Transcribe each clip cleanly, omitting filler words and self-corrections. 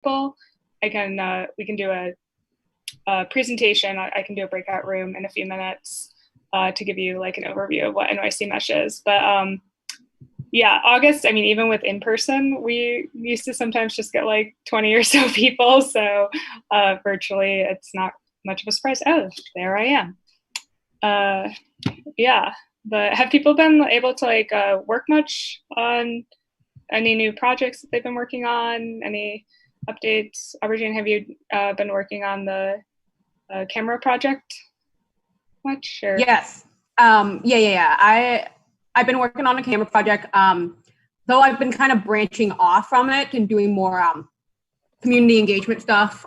people, I can we can do a presentation. I can do a breakout room in a few minutes to give you like an overview of what NYC Mesh is. But yeah, August, I mean, even with in-person, we used to sometimes just get like 20 or so people. So virtually, it's not much of a surprise. Oh, there I am. Yeah, but have people been able to like work much on any new projects that they've been working on? Any updates? Aubergine, have you been working on the camera project much? Or? Yes. Yeah. I've been working on a camera project, though I've been kind of branching off from it and doing more community engagement stuff.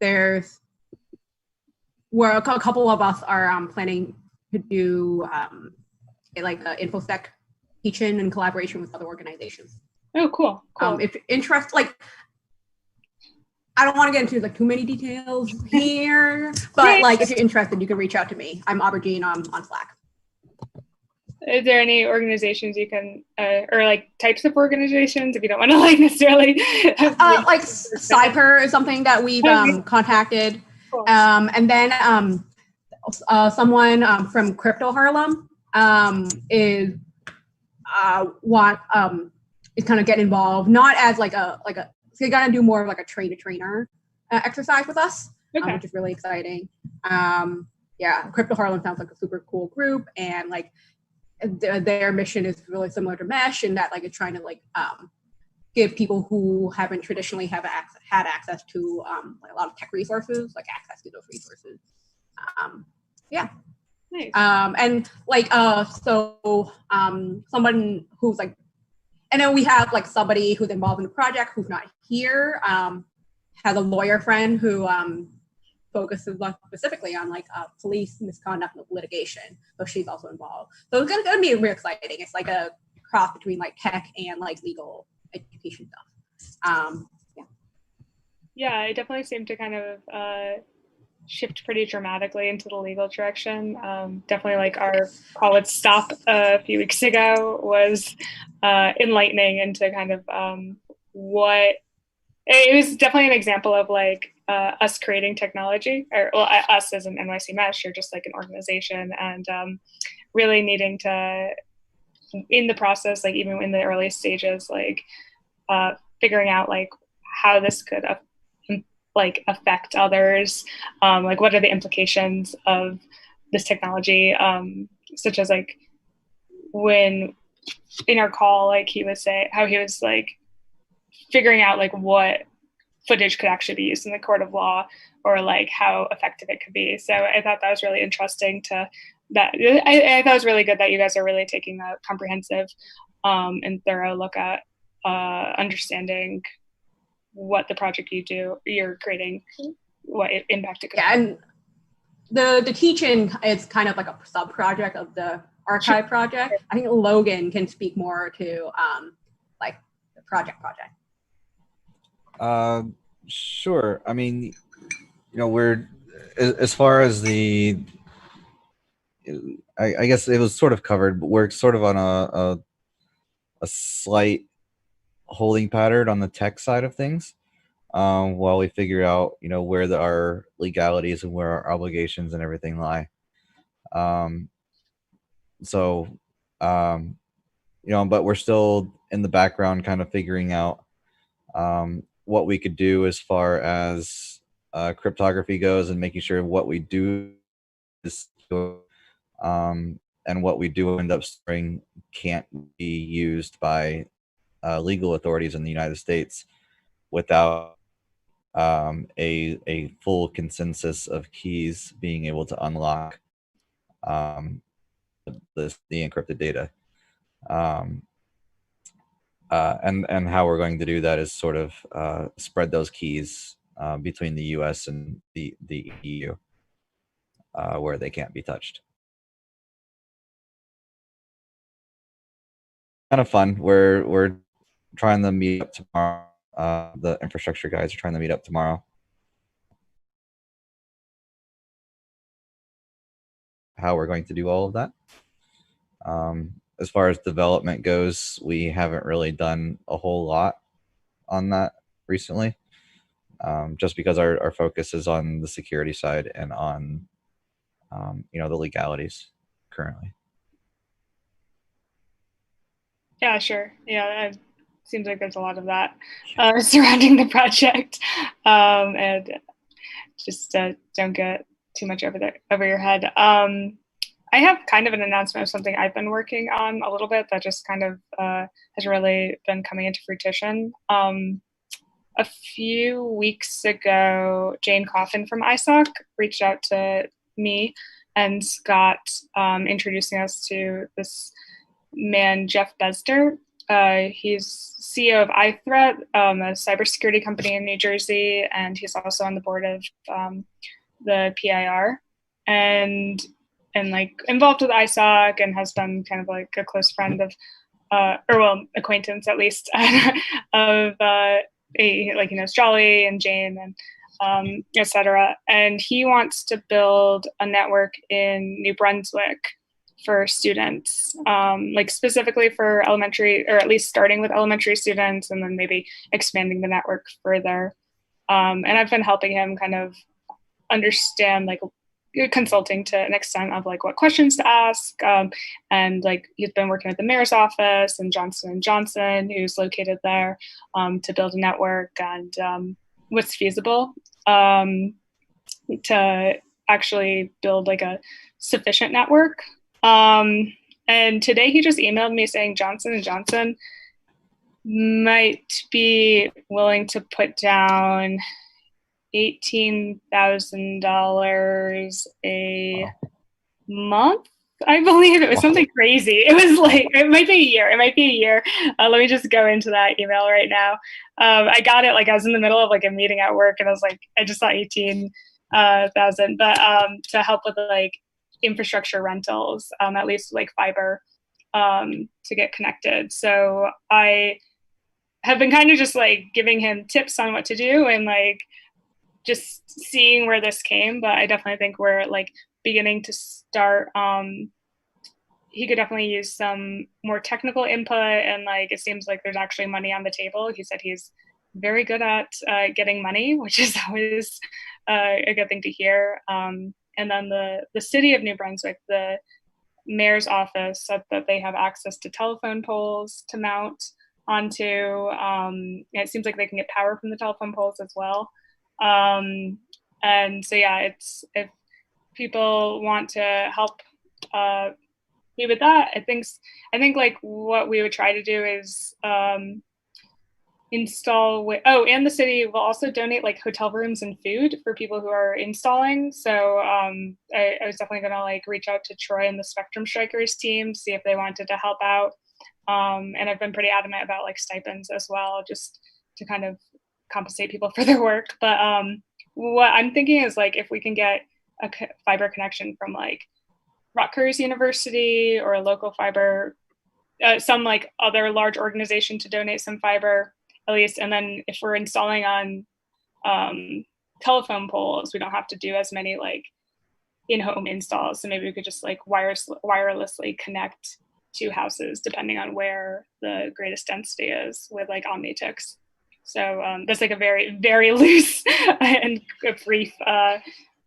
There's where a couple of us are planning to do like an InfoSec teach-in in collaboration with other organizations. Oh, cool. If interest, like, I don't want to get into like too many details here, but like if you're interested, you can reach out to me. I'm Aubergine on Slack. Is there any organizations you can, or like types of organizations, if you don't want to like necessarily? Like Cyper is something that we've contacted. Cool. And then someone from Crypto Harlem is kind of get involved, not as like a so you're gonna do more of like a trainer exercise with us, which is really exciting. Yeah, Crypto Harlem sounds like a super cool group, and like their mission is really similar to Mesh in that like it's trying to like give people who haven't traditionally had access to like a lot of tech resources, like access to those resources. Yeah. Nice. And like someone who's like, and then we have like somebody who's involved in the project who's not here, has a lawyer friend who focuses specifically on like police misconduct and litigation. So she's also involved. So it's gonna be really exciting. It's like a cross between like tech and like legal education stuff. Yeah, it definitely seemed to kind of shift pretty dramatically into the legal direction. Definitely like our call it stop a few weeks ago was enlightening into kind of what it was. Definitely an example of like us creating technology, or well, us as an NYC Mesh, or just like an organization, and really needing to, in the process, like even in the early stages, like figuring out like how this could like affect others, like what are the implications of this technology, such as like when in our call, like he was saying how he was like figuring out like what footage could actually be used in the court of law, or like how effective it could be. So I thought that was really interesting to that. I thought it was really good that you guys are really taking a comprehensive and thorough look at understanding what the project you're creating, what impact it could have. And the teach-in is kind of like a sub-project of the archive project. I think Logan can speak more to like the project. Sure. I mean, you know, we're, as far as the, I guess it was sort of covered, but we're sort of on a slight holding pattern on the tech side of things, while we figure out, you know, where our legalities and where our obligations and everything lie. You know, but we're still in the background kind of figuring out what we could do as far as cryptography goes, and making sure what we do is and what we do end up storing can't be used by legal authorities in the United States without a full consensus of keys being able to unlock the encrypted data. And how we're going to do that is sort of spread those keys between the US and the EU, where they can't be touched. Kind of fun. We're trying to meet up tomorrow. The infrastructure guys are trying to meet up tomorrow. How we're going to do all of that. As far as development goes, we haven't really done a whole lot on that recently. just because our focus is on the security side and on the legalities currently. Yeah, sure. Yeah, it seems like there's a lot of that surrounding the project, and just don't get too much over your head. I have kind of an announcement of something I've been working on a little bit that just kind of has really been coming into fruition. A few weeks ago, Jane Coffin from ISOC reached out to me and Scott, introducing us to this man, Jeff Besder. He's CEO of iThreat, a cybersecurity company in New Jersey, and he's also on the board of the PIR, and like involved with ISOC, and has been kind of like a close friend of, acquaintance at least, of like he knows Jolly and Jane and etc. And he wants to build a network in New Brunswick for students, like specifically for elementary, or at least starting with elementary students, and then maybe expanding the network further. And I've been helping him kind of understand, like consulting to an extent of like what questions to ask, and like he's been working with the mayor's office and Johnson & Johnson, who's located there, to build a network and what's feasible, to actually build like a sufficient network. And today he just emailed me saying Johnson & Johnson might be willing to put down $18,000 a month. I believe it was something crazy. It was like, it might be a year. Let me just go into that email right now. I got it, like I was in the middle of like a meeting at work, and I was like, I just saw 18,000, but to help with like infrastructure rentals, at least like fiber, to get connected. So I have been kind of just like giving him tips on what to do, and like just seeing where this came. But I definitely think we're like beginning to start. He could definitely use some more technical input, and like it seems like there's actually money on the table. He said he's very good at getting money, which is always a good thing to hear. And then the city of New Brunswick, the mayor's office, said that they have access to telephone poles to mount onto. It seems like they can get power from the telephone poles as well. And so yeah, it's, if people want to help me with that, I think like what we would try to do is install and the city will also donate like hotel rooms and food for people who are installing. So I was definitely going to like reach out to Troy and the Spectrum Strikers team, see if they wanted to help out. And I've been pretty adamant about like stipends as well, just to kind of compensate people for their work. But what I'm thinking is like if we can get a fiber connection from like Rutgers University or a local fiber, some like other large organization to donate some fiber at least. And then if we're installing on telephone poles, we don't have to do as many like in-home installs. So maybe we could just like wirelessly connect to houses depending on where the greatest density is with like OmniTix. So that's like a very, very loose and a brief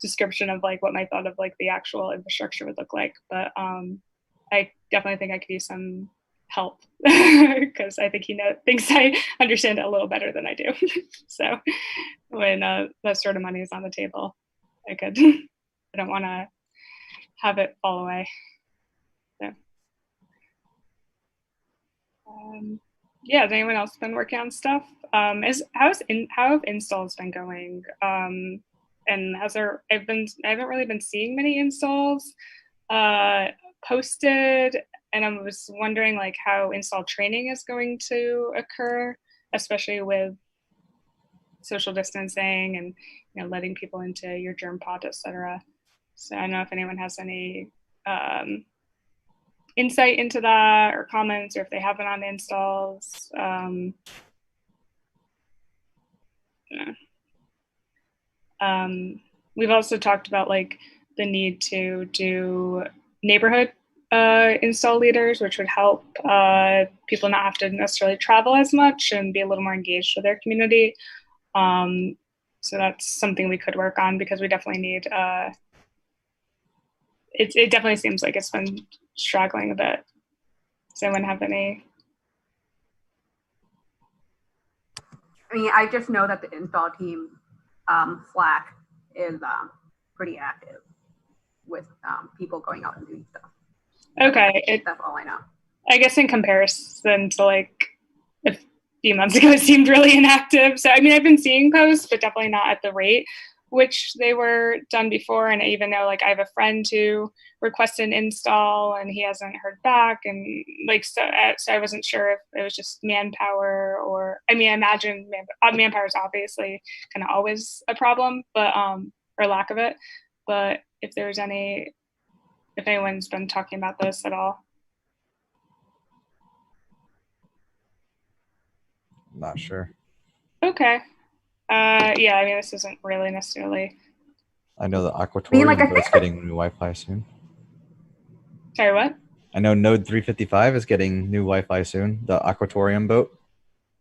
description of like what my thought of like the actual infrastructure would look like. But I definitely think I could use some help because I think he thinks I understand it a little better than I do. So when that sort of money is on the table, I don't want to have it fall away. So yeah, has anyone else been working on stuff? How have installs been going? And I haven't really been seeing many installs posted, and I was wondering like how install training is going to occur, especially with social distancing and letting people into your germ pod, etc. So I don't know if anyone has any insight into that or comments, or if they have been on installs. We've also talked about like the need to do neighborhood install leaders, which would help people not have to necessarily travel as much and be a little more engaged with their community. So that's something we could work on because we definitely need, it definitely seems like it's been struggling a bit. Does anyone have any? I mean, I just know that the install team Slack is pretty active with people going out and doing stuff. Okay. That's all I know. I guess in comparison to like a few months ago, it seemed really inactive. So, I mean, I've been seeing posts, but definitely not at the rate which they were done before. And I even know, like, I have a friend who requested an install and he hasn't heard back. And like, so I wasn't sure if it was just manpower or, I mean, I imagine manpower is obviously kind of always a problem, but, or lack of it. But if there's if anyone's been talking about this at all. Not sure. Okay. Yeah, I mean, this isn't really necessarily. I know the Aquatorium boat's getting new Wi-Fi soon. Sorry, what? I know Node 355 is getting new Wi-Fi soon. The Aquatorium boat.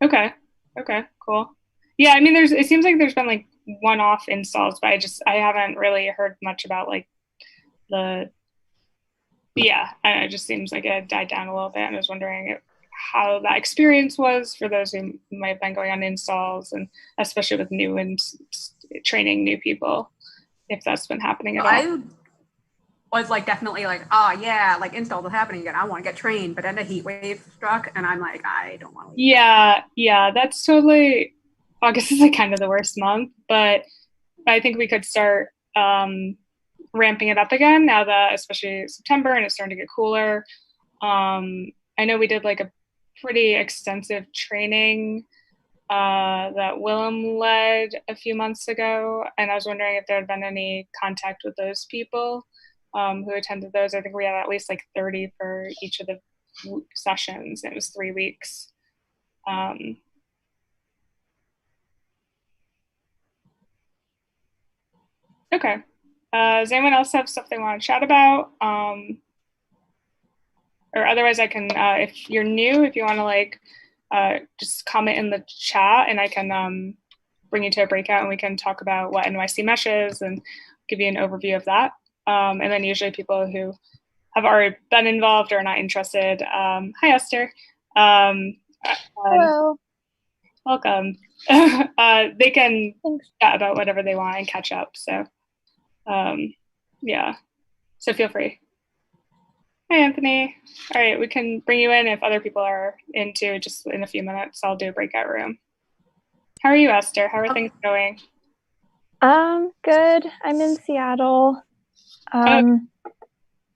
Okay. Okay. Cool. Yeah, I mean, it seems like there's been like one-off installs, but I haven't really heard much about like it just seems like it died down a little bit. And I was wondering how that experience was for those who might have been going on installs, and especially with new and training new people, if that's been happening at all. I was like definitely like, oh yeah, like installs are happening again. I want to get trained, but then the heat wave struck, and I'm like, I don't want to. Yeah, that's totally. August is like kind of the worst month, but I think we could start ramping it up again now that, especially September, and it's starting to get cooler. I know we did like a pretty extensive training that Willem led a few months ago, and I was wondering if there had been any contact with those people who attended those. I think we had at least like 30 for each of the sessions. It was 3 weeks. Okay. Does anyone else have stuff they want to chat about? Or otherwise I can, if you're new, if you want to like just comment in the chat and I can bring you to a breakout and we can talk about what NYC Mesh is and give you an overview of that. And then usually people who have already been involved or are not interested. Hi, Esther. Hello. Welcome. They can chat about whatever they want and catch up. So yeah, so feel free. Hi, Anthony. All right, we can bring you in if other people are into just in a few minutes. I'll do a breakout room. How are you, Esther? How are things going? Good. I'm in Seattle.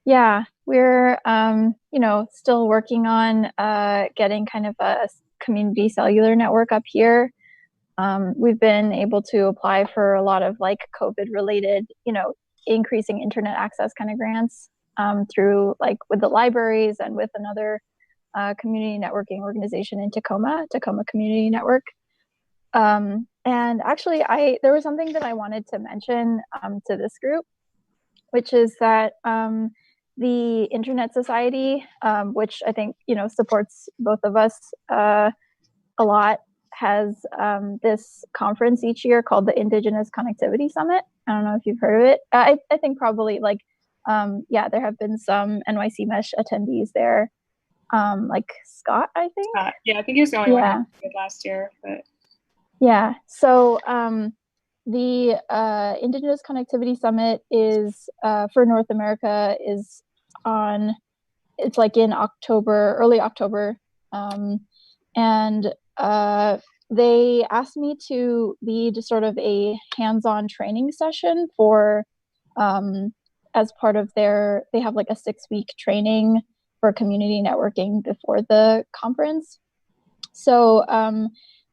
Yeah, we're still working on getting kind of a community cellular network up here. We've been able to apply for a lot of like COVID related, increasing internet access kind of grants through like with the libraries and with another community networking organization in Tacoma Community Network. And actually there was something that I wanted to mention to this group, which is that the Internet Society, which I think, supports both of us a lot, has this conference each year called the Indigenous Connectivity Summit. I don't know if you've heard of it. I think probably like, there have been some NYC Mesh attendees there, like Scott, I think. Yeah, I think he was the only one who did last year. But yeah, so the Indigenous Connectivity Summit is for North America is it's like in early October, and they asked me to lead sort of a hands-on training session for as part of they have like a 6-week training for community networking before the conference. So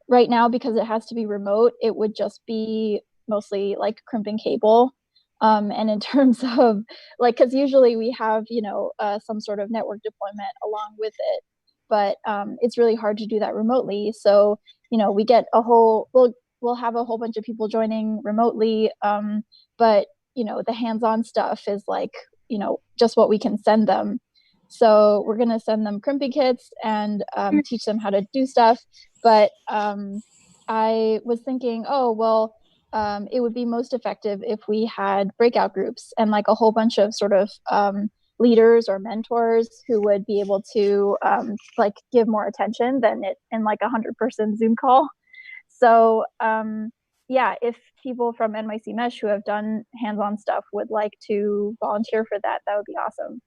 right now, because it has to be remote, it would just be mostly like crimping cable. And in terms of like, because usually we have, some sort of network deployment along with it, but it's really hard to do that remotely. So, we get we'll have a whole bunch of people joining remotely, but, the hands-on stuff is like, just what we can send them. So we're going to send them crimping kits and teach them how to do stuff. But I was thinking, oh, well, it would be most effective if we had breakout groups and like a whole bunch of sort of leaders or mentors who would be able to like give more attention than it in like 100-person Zoom call. So yeah, if people from NYC Mesh who have done hands-on stuff would like to volunteer for that, that would be awesome.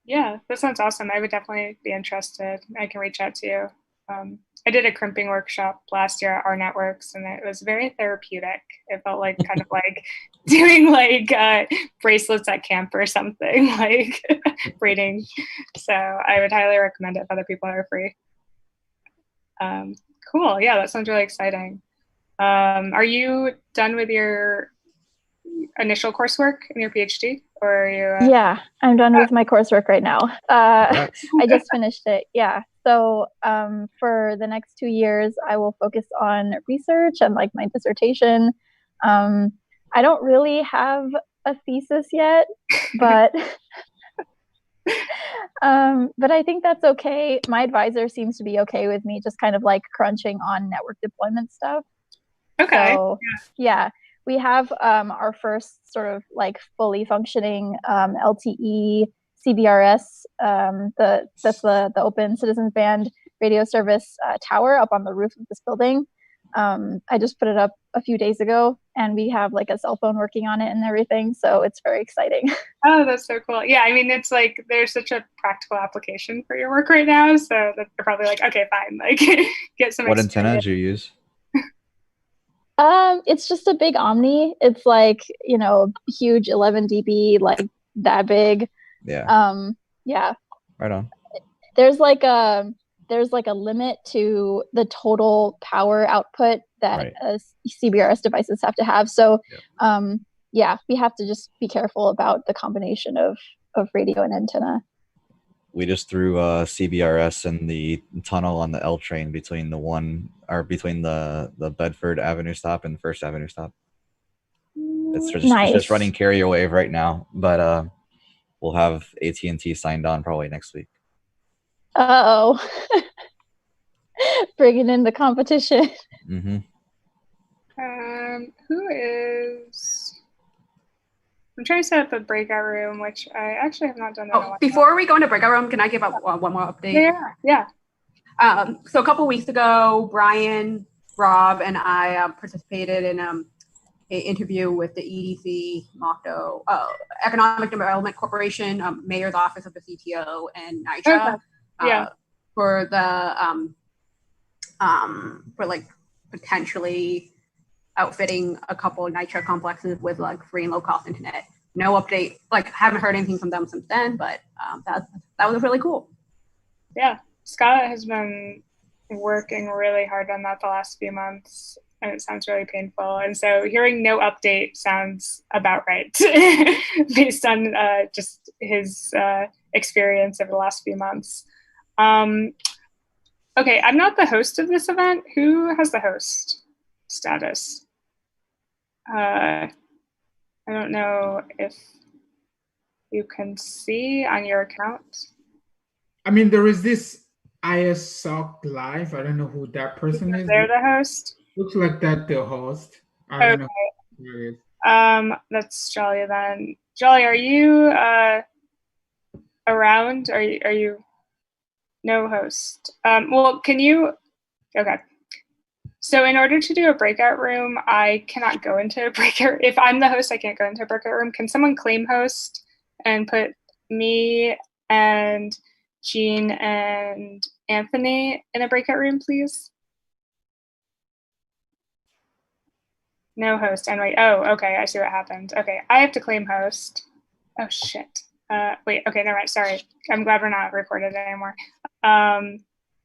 Yeah, that sounds awesome. I would definitely be interested. I can reach out to you. I did a crimping workshop last year at our networks, and it was very therapeutic. It felt like kind of like doing like bracelets at camp or something, like braiding. So I would highly recommend it if other people are free. Cool. Yeah, that sounds really exciting. Are you done with your initial coursework in your PhD, or are you? Yeah, I'm done with my coursework right now. I just finished it. Yeah. So for the next 2 years, I will focus on research and like my dissertation. I don't really have a thesis yet, but but I think that's okay. My advisor seems to be okay with me just kind of like crunching on network deployment stuff. Okay. So yeah, we have our first sort of like fully functioning LTE CBRS, that's the Open Citizens Band radio service tower up on the roof of this building. I just put it up a few days ago, and we have like a cell phone working on it and everything. So it's very exciting. Oh, that's so cool. Yeah, I mean, it's like there's such a practical application for your work right now, so that they're probably like, okay, fine, like get some. What antenna did you use? It's just a big Omni. It's like, you know, huge 11 dB, like that big. Yeah. Yeah. Right on. There's like a limit to the total power output that CBRS devices have to have. So, yeah, we have to just be careful about the combination of radio and antenna. We just threw CBRS in the tunnel on the L train between the Bedford Avenue stop and First Avenue stop. It's just running carrier wave right now, but we'll have AT&T signed on probably next week. Uh-oh. Bringing in the competition. Mm-hmm. Who is? I'm trying to set up a breakout room, which I actually have not done. Before we go into breakout room, can I give up one more update? Yeah. So a couple weeks ago, Brian, Rob, and I participated in an interview with the EDC, MOCTO, Economic Development Corporation, Mayor's Office of the CTO, and NYCHA for the for like potentially outfitting a couple of NYCHA complexes with like free and low cost internet. No update, like haven't heard anything from them since then, but that was really cool. Yeah, Scott has been working really hard on that the last few months, and it sounds really painful. And so hearing no update sounds about right based on just his experience over the last few months. Okay, I'm not the host of this event. Who has the host status? I don't know if you can see on your account. I mean, there is this ISOC Live. I don't know who that person is. They're the host? Looks like that the host. I don't know who it is. That's Jolly then. Jolly, are you around? Are you no host? Well, can you? Okay. So in order to do a breakout room, I cannot go into a breakout. If I'm the host, I can't go into a breakout room. Can someone claim host and put me and Jean and Anthony in a breakout room, please? No host. And wait. Oh, okay. I see what happened. Okay, I have to claim host. Oh shit. Wait. Okay. Never mind. Sorry. I'm glad we're not recorded anymore.